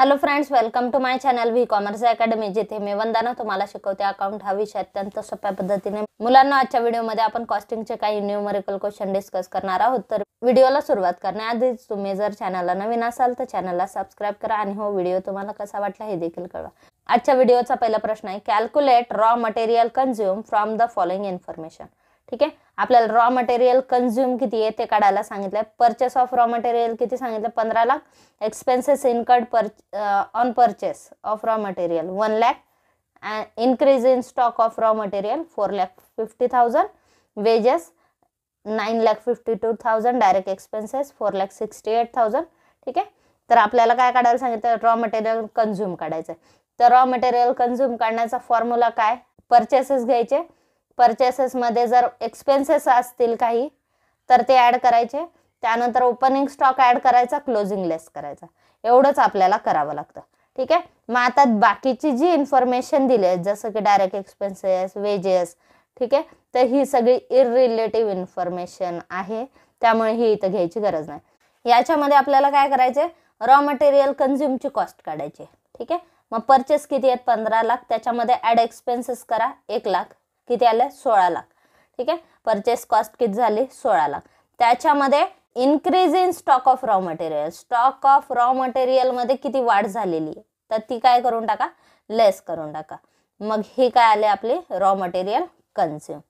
Hello friends, welcome to my channel V commerce academy, जिथे मी वंदना तुम्हाला शिकवते अकाउंट हा विषय अत्यंत सोप्या पद्धतीने. मुलांना आजच्या व्हिडिओमध्ये आपण कॉस्टिंगचे काही न्यूमरिकल क्वेश्चन डिस्कस करणार आहोत. तर व्हिडिओला सुरुवात करण्याआधी तुम्ही जर चॅनलला नवीन असाल तर चॅनलला सबस्क्राइब करा आणि हो व्हिडिओ तुम्हाला कसा वाटला हे देखील कळवा. आजच्या व्हिडिओचा पहिला प्रश्न आहे, calculate raw material consume from the following information. ठीक आहे, आपल्याला रॉ मटेरियल कन्झ्युम किती आहे ते काढायला सांगितलंय. परचेस ऑफ रॉ मटेरियल किती सांगितलं, 15 lakh. Expenses incurred on purchase of raw material 1 lakh. Increase in stock of raw material 4,50,000. Wedges 9,52,000. Direct expenses 4,68,000. ठीक आहे, तर आपल्याला काय काढायला सांगितलं, रॉ मटेरियल कन्झ्युम काढायचं. तर रॉ मटेरियल कन्झ्युम काढण्याचा फॉर्म्युला काय, परचेसेस घ्यायचे. परचेसेस मध्ये जर एक्सपेन्सेस असतील काही तर ते ऍड करायचे. त्यानंतर ओपनिंग स्टॉक ऍड करायचा, क्लोजिंग लेस करायचा. एवढंच आपल्याला करावं लागतं. ठीक आहे, मग आता बाकीची जी इन्फॉर्मेशन दिली आहे जसं की डायरेक्ट एक्सपेन्सेस, वेजेस, ठीक आहे, तर ही सगळी इररिलेटिव्ह इन्फॉर्मेशन आहे, त्यामुळे ही इथं घ्यायची गरज नाही. याच्यामध्ये आपल्याला काय करायचे, रॉ मटेरियल कन्झ्युमची कॉस्ट काढायची. ठीक आहे, मग परचेस किती आहेत, 15 लाख. त्याच्यामध्ये ऍड एक्सपेन्सेस करा 1 लाख. किती आले, 16 लाख. ठीक आहे, परचेस कॉस्ट किती झाली, 16 लाख. त्याच्यामध्ये increase in stock of raw material, stock of raw material मध्ये किती वाढ झालेली आहे तर ती काय करून टाका, लेस करून टाका. मग हे काय आले आपले रॉ मटेरियल कन्झ्युम.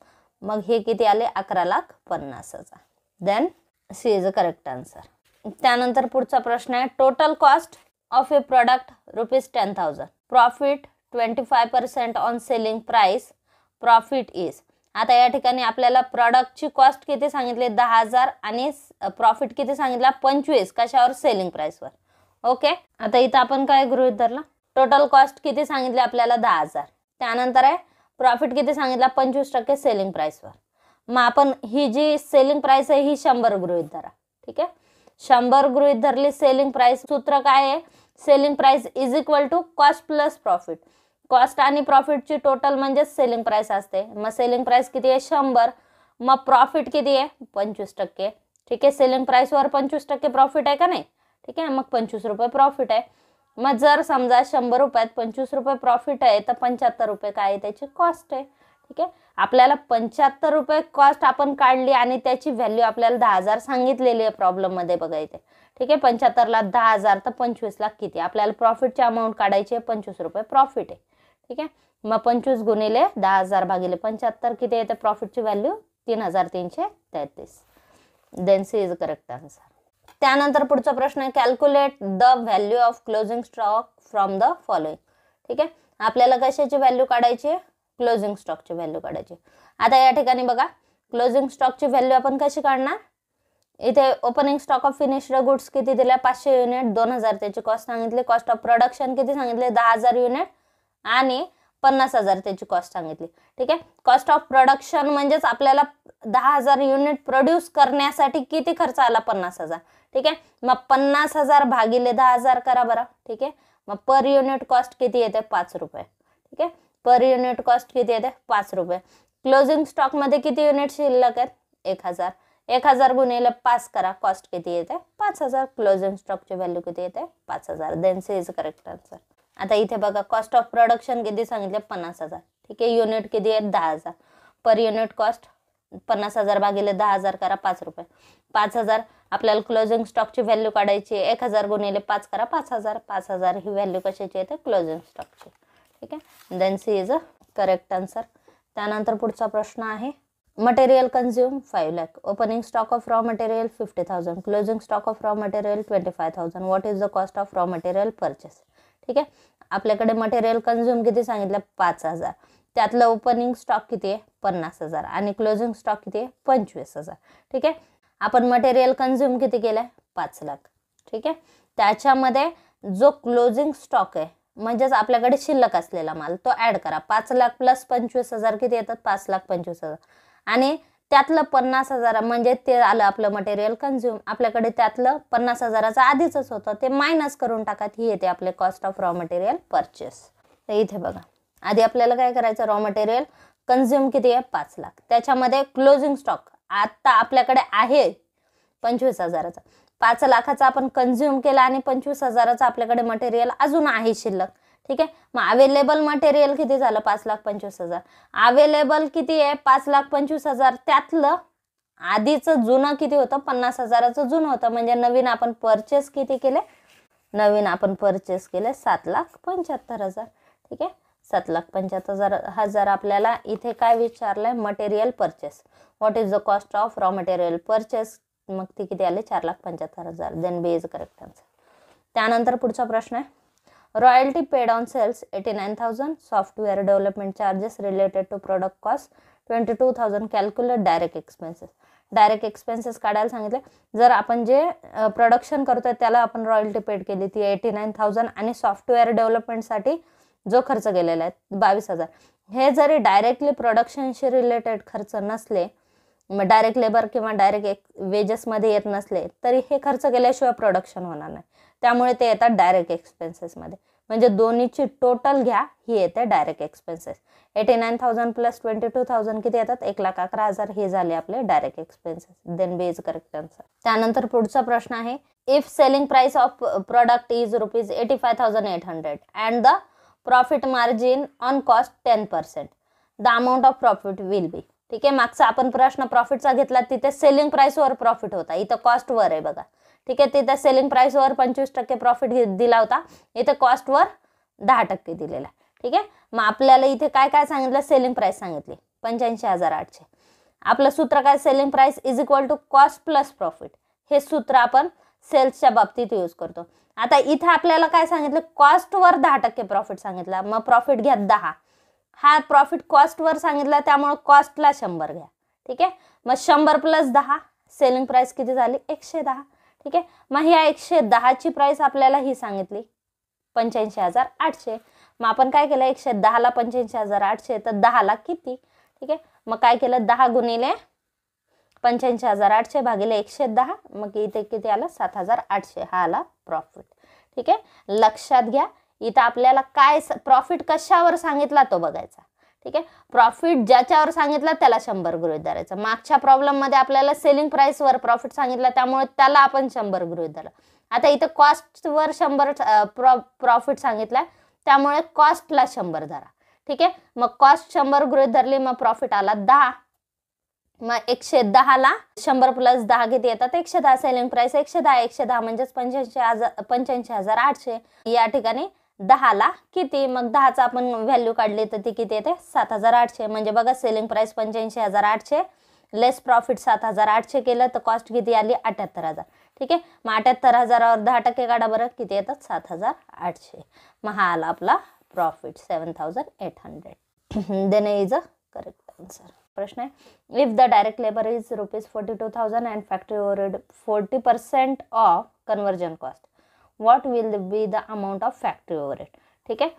मग हे किती आले, 11,50,000. Then C is a correct answer. त्यानंतर पुढचा प्रश्न आहे, total cost of a product ₹10,000. Profit 25% on selling price. Profit is. आता या ठिकाणी आपल्याला प्रॉडक्टची कॉस्ट किती सांगितले, 10,000 आणि प्रॉफिट किती सांगितला, 25. कशावर, सेलिंग प्राइसवर. ओके, आता इथं आपण काय गृहीत धरला, टोटल कॉस्ट किती सांगितले आपल्याला, 10,000. त्यानंतर आहे प्रॉफिट किती सांगितला, 25% सेलिंग प्राइसवर. मग आपण ही जी सेलिंग प्राइस आहे ही 100 गृहीत धरा. ठीक आहे, 100 गृहीत धरली सेलिंग प्राइस. सूत्र काय आहे, selling price is equal to cost plus profit. Cost आणि प्रॉफिटची टोटल म्हणजे सेलिंग प्राइस असते. मग सेलिंग प्राइस किती आहे, 100. मग प्रॉफिट किती आहे, 25%. ठीक आहे, सेलिंग प्राइसवर 25% प्रॉफिट आहे का नाही. ठीक आहे, मग 25 रुपये प्रॉफिट आहे. मग जर समजा 100 रुपयात 25 रुपये प्रॉफिट आहे तर 75 रुपये काय आहे, त्याची कॉस्ट आहे. ठीक आहे, आपल्याला 75 रुपये कॉस्ट आपण काढली आणि त्याची व्हॅल्यू आपल्याला 10,000 सांगितलेली आहे प्रॉब्लेम मध्ये, बघा इथे. ठीक आहे, 75 ला 10,000 तर 25 लाख किती, आपल्याला प्रॉफिटची अमाऊंट काढायची आहे, 25 रुपये प्रॉफिट आहे. ठीक आहे, मग 25 गुणिले 10,000 भागिले 75 किती येते, प्रॉफिटची value 3,333. Then C is correct answer. त्यानंतर पुढचा प्रश्न आहे, calculate the value of closing stock from the following. ठीक आहे, आपल्याला कशाची व्हॅल्यू काढायची आहे, क्लोजिंग स्टॉकची व्हॅल्यू काढायची. आता या ठिकाणी बघा, क्लोजिंग स्टॉकची व्हॅल्यू आपण कशी काढणार, इथे opening stock of finished goods किती दिल्या, 500 युनिट, 2,000 त्याची कॉस्ट सांगितली. कॉस्ट ऑफ प्रोडक्शन किती सांगितले, 10,000 युनिट आणि 50,000 त्याची कॉस्ट सांगितली. ठीक आहे, कॉस्ट ऑफ प्रोडक्शन म्हणजेच आपल्याला 10,000 युनिट प्रोड्यूस करण्यासाठी किती खर्च आला, 50,000. ठीक आहे, मग 50,000 भागिले 10,000 करा बरं. ठीक आहे, मग पर युनिट कॉस्ट किती येते, 5 रुपये. ठीक आहे, पर युनिट कॉस्ट किती येते, 5 रुपये. क्लोजिंग स्टॉक मध्ये किती युनिट शिल्लक आहेत, 1,000. 1,000 गुणिले 5 करा, कॉस्ट किती येते, 5,000. क्लोजिंग स्टॉकची व्हॅल्यू किती येते, 5,000. Then C is correct answer. आता इथे बघा, कॉस्ट ऑफ प्रोडक्शन किती सांगितले, 50,000. ठीक आहे, युनिट किती आहेत, 10,000. पर युनिट कॉस्ट 50,000 भागिले 10,000 करा, 5 रुपये. 5,000 आपल्याला क्लोजिंग स्टॉकची व्हॅल्यू काढायची, 1,000 गुणिले 5 करा, 5,000. 5,000 ही व्हॅल्यू कशाची येते, क्लोजिंग स्टॉकची. ठीक आहे, then C is a correct answer. त्यानंतर पुढचा प्रश्न आहे, material consume 5 lakh. Opening stock of raw material 50,000. Closing stock of raw material 25,000. What is the cost of raw material purchase. ठीक आहे, आपल्याकडे मटेरियल कन्झ्युम किती सांगितलं, 5,000. त्यातलं ओपनिंग स्टॉक किती आहे, 50,000 आणि क्लोजिंग स्टॉक किती आहे, 25,000. ठीक आहे, आपण मटेरियल कन्झ्युम किती केलंय, 5 लाख. ठीक आहे, त्याच्यामध्ये जो क्लोजिंग स्टॉक आहे म्हणजेच आपल्याकडे शिल्लक असलेला माल तो ऍड करा. 5 लाख प्लस 25,000 किती येतात, 5,25,000 आणि त्यातलं 50,000 म्हणजे ते आलं आपलं मटेरियल कन्झ्युम. आपल्याकडे त्यातलं 50,000चं आधीच होतं, ते मायनस करून टाका, ही येते आपले cost of raw material purchase. तर इथे बघा, आधी आपल्याला काय करायचं, रॉ मटेरियल कन्झ्युम किती आहे, 5 लाख. त्याच्यामध्ये क्लोजिंग स्टॉक आता आपल्याकडे आहे 25,000चा. 5 लाखाचा आपण कन्झ्युम केला आणि 25,000चं आपल्याकडे मटेरियल अजून आहे शिल्लक. ठीक आहे, मग अवेलेबल मटेरियल किती झालं? 5,25,000. अवेलेबल किती आहे? 5,25,000. त्यातलं आधीचं जुनं किती होतं? 50,000चं जुनं होतं. म्हणजे नवीन आपण परचेस किती केले? नवीन आपण परचेस केले 7,75,000. ठीक आहे, 7,75,000 आपल्याला इथे काय विचारलंय? Material purchase. What is the cost of raw material purchase? मग ती किती आली? 4,75,000. Then B is correct answer. त्यानंतर पुढचा प्रश्न आहे, royalty paid on sales 89,000, software development charges related to product cost 22,000, calculate direct expenses. Direct expenses काढायला सांगितले. जर आपण जे प्रोडक्शन करतोय त्याला आपण रॉयल्टी पेड केली ती 89,000 आणि सॉफ्टवेअर डेव्हलपमेंटसाठी जो खर्च केलेला आहे 22,000. हे जरी डायरेक्टली प्रोडक्शनशी रिलेटेड खर्च नसले, मग डायरेक्ट लेबर किंवा डायरेक्ट वेजेसमध्ये येत नसले तरी हे खर्च केल्याशिवाय प्रोडक्शन होणार नाही. त्यामुळे ते येतात डायरेक्ट एक्सपेन्सेसमध्ये. म्हणजे दोन्हीची टोटल घ्या, ही येते डायरेक्ट एक्सपेन्सेस. 89,000 प्लस 22,000 किती येतात? 1,11,000. हे झाले आपले direct expenses. Then B is correct answer. त्यानंतर पुढचा प्रश्न आहे, if selling price of product is ₹85,800 and the profit margin on cost 10%, the amount of profit will be. ठीक आहे, मागचा आपण प्रश्न प्रॉफिटचा घेतला, तिथे सेलिंग प्राइसवर प्रॉफिट होता, इथं कॉस्टवर आहे बघा. ठीक आहे, तिथे सेलिंग प्राइसवर 25% प्रॉफिट दिला होता, इथे कॉस्टवर 10% दिलेला आहे. ठीक आहे, मग आपल्याला इथे काय काय सांगितलं? सेलिंग प्राइस सांगितली 85,800. आपलं सूत्र काय? Selling price is equal to cost plus profit. हे सूत्र आपण सेल्सच्या बाबतीत यूज करतो. आता इथे आपल्याला काय सांगितलं? कॉस्टवर 10% प्रॉफिट सांगितला, मग प्रॉफिट घ्या 10. हा प्रॉफिट कॉस्टवर सांगितला त्यामुळे कॉस्टला 100 घ्या. ठीक आहे, मग 100 प्लस 10 सेलिंग प्राइस किती झाली? 110. ठीक आहे, मग ह्या 110ची प्राइस आपल्याला ही सांगितली 85,800. मग आपण काय केलं? 110ला 85,800 तर 10ला किती? ठीक आहे, मग काय केलं? 10 गुणिले 85,800 भागिले 110. मग इथे किती आलं? 7,800. हा आला प्रॉफिट. ठीक आहे, लक्षात घ्या इथं आपल्याला काय प्रॉफिट कशावर सांगितला तो बघायचा. ठीक आहे, प्रॉफिट ज्याच्यावर सांगितला त्याला 100 गृहीत धरायचं. मागच्या प्रॉब्लेममध्ये आपल्याला सेलिंग प्राइसवर प्रॉफिट सांगितलं त्यामुळे त्याला आपण 100 गृहीत धरलं. आता इथं कॉस्टवर 100 प्रॉफिट सांगितलं त्यामुळे कॉस्टला 100 धरा. ठीक आहे, मग कॉस्ट 100 गृहीत धरली, मग प्रॉफिट आला 10. मग 110ला 100 प्लस 10 किती येतात? 110. सेलिंग प्राइस 110 म्हणजेच 85,800. या ठिकाणी 10ला किती? मग 10चा आपण व्हॅल्यू काढली तर ती किती येते? 7,800. म्हणजे बघा सेलिंग प्राइस 85,800 लेस प्रॉफिट 7,800 केलं तर कॉस्ट किती आली? 78,000. ठीक आहे, मग 78,000वर 10% काढा बरं, किती येतात? 7,800. मग हा आला आपला profit 7,800. Then is a correct answer. प्रश्न आहे, if the direct labour is ₹42,000 and factory overhead 40% of conversion cost, what will be the amount of factory overhead. ठीक आहे,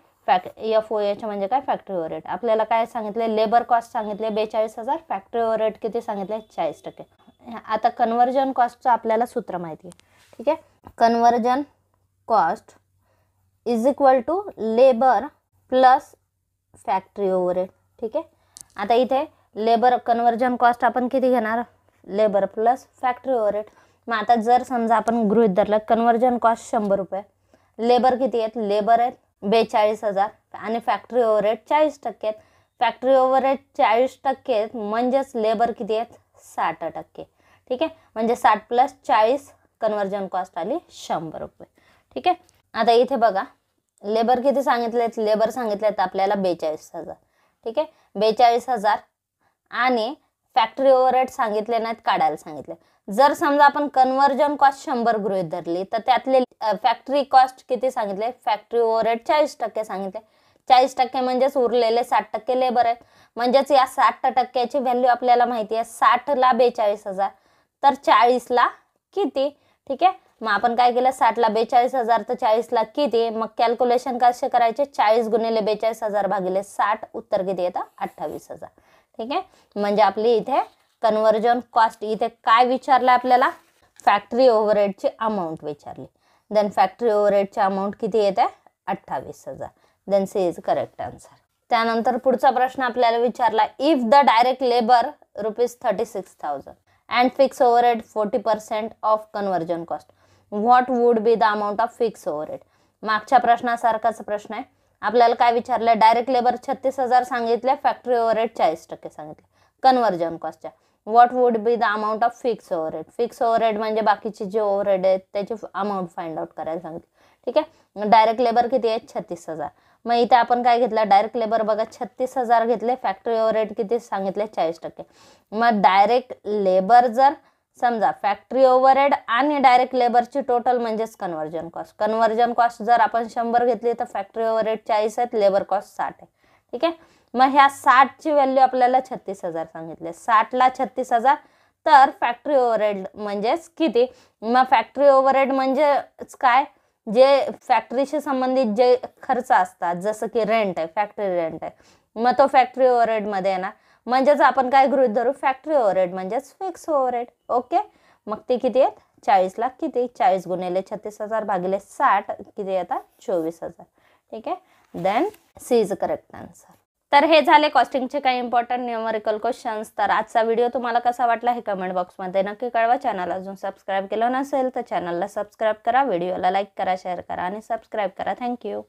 FOH म्हणजे काय? Factory overhead. आपल्याला काय सांगितले? लेबर कॉस्ट सांगितले 42,000, फॅक्टरी ओव्हरहेड किती सांगितले? 40%. आता कन्वर्जन कॉस्टचं आपल्याला सूत्र माहिती आहे. ठीक आहे, conversion cost is equal to labour plus factory overhead. ठीक आहे, आता इथे लेबर कन्वर्जन कॉस्ट आपण किती घेणार? Labour plus factory overhead. मग आता जर समजा आपण गृहीत धरलं कन्वर्जन कॉस्ट 100 रुपये, लेबर किती आहेत? लेबर आहेत 42,000 आणि फॅक्टरी ओव्हरहेड 40% आहेत. फॅक्टरी ओव्हरहेड 40% म्हणजेच लेबर किती आहेत? 60%. ठीक आहे, म्हणजे 60 प्लस 40 कन्वर्जन कॉस्ट आली 100 रुपये. ठीक आहे, आता इथे बघा लेबर किती सांगितलेत? लेबर सांगितलेत आपल्याला 42,000. ठीक आहे, 42,000 आणि फॅक्टरी ओव्हरहेड सांगितले नाहीत, काढायला सांगितले. जर समजा आपण कन्वर्जन कॉस्ट 100 गृहीत धरली तर त्यातले फॅक्टरी कॉस्ट किती सांगितले? फॅक्टरी ओव्हरहेड 40% सांगितले. 40% म्हणजेच उरलेले 60% लेबर आहेत. म्हणजेच या 60%ची व्हॅल्यू आपल्याला माहिती आहे. 60ला 42,000 तर 40ला किती? ठीक आहे, मग आपण काय केलं? 60ला 42,000 तर 40ला किती? मग कॅल्क्युलेशन कसे करायचे? 40 गुणिले 42,000 भागिले 60, उत्तर किती येतं? 28,000. ठीक आहे, म्हणजे आपली इथे कन्वर्जन कॉस्ट इथे काय विचारलं आपल्याला? फॅक्टरी ओव्हरहेडची अमाऊंट विचारली. देन फॅक्टरी ओव्हरहेडची अमाऊंट किती येते? 28,000. Then C is correct answer. त्यानंतर पुढचा प्रश्न आपल्याला विचारला, if the direct labour ₹36,000 and fix overhead 40% of conversion cost. What would be the amount of fix overhead. मागच्या प्रश्नासारखाच प्रश्न आहे. आपल्याला काय विचारलं, डायरेक्ट लेबर 36,000 सांगितले, फॅक्टरी ओव्हरहेड 40% सांगितले कन्व्हर्जन कॉस्टच्या. What would be the amount of fix overhead. Fix overhead म्हणजे बाकीचे जे ओव्हरहेड आहेत त्याची अमाऊंट फाइंड आउट करायला सांगितले. ठीक आहे. डायरेक्ट लेबर किती आहे, 36,000. मग इथे आपण काय घेतलं, डायरेक्ट लेबर बघा 36,000 घेतले, फॅक्टरी ओव्हरहेड किती सांगितले, 40%. मग डायरेक्ट लेबर जर समजा फॅक्टरी ओव्हरहेड आणि डायरेक्ट लेबरची टोटल म्हणजेच कन्व्हर्जन कॉस्ट. कन्व्हर्जन कॉस्ट जर आपण 100 घेतली तर फॅक्टरी ओव्हरहेड 40 आहेत, लेबर कॉस्ट 60 आहे. ठीक आहे. मग ह्या 60ची व्हॅल्यू आपल्याला 36,000 सांगितले. 60ला 36,000 तर फॅक्टरी ओव्हरहेड म्हणजेच किती. मग फॅक्टरी ओव्हरहेड म्हणजेच काय, जे फॅक्टरीशी संबंधित जे खर्च असतात, जसं की रेंट आहे, फॅक्टरी रेंट आहे, मग तो फॅक्टरी ओव्हरहेडमध्ये येणार. म्हणजेच आपण काय गृहीत धरू, फॅक्टरी ओव्हरहेड म्हणजेच फिक्स ओव्हरहेड. ओके. मग ते किती आहेत, 40ला किती, 40 गुणिले 36,000 भागिले 60 किती येतात, 24,000. ठीक आहे. Then C is correct answer. तर हे झाले कॉस्टिंगचे काही इम्पॉर्टंट न्यूमरिकल क्वेश्चन्स. तर आजचा व्हिडिओ तुम्हाला कसा वाटला हे कमेंट बॉक्समध्ये नक्की कळवा. चॅनल अजून सबस्क्राईब केलं नसेल तर चॅनलला सबस्क्राईब करा, व्हिडिओला लाईक करा, शेअर करा आणि सबस्क्राईब करा. थँक्यू.